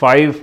5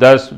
10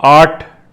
8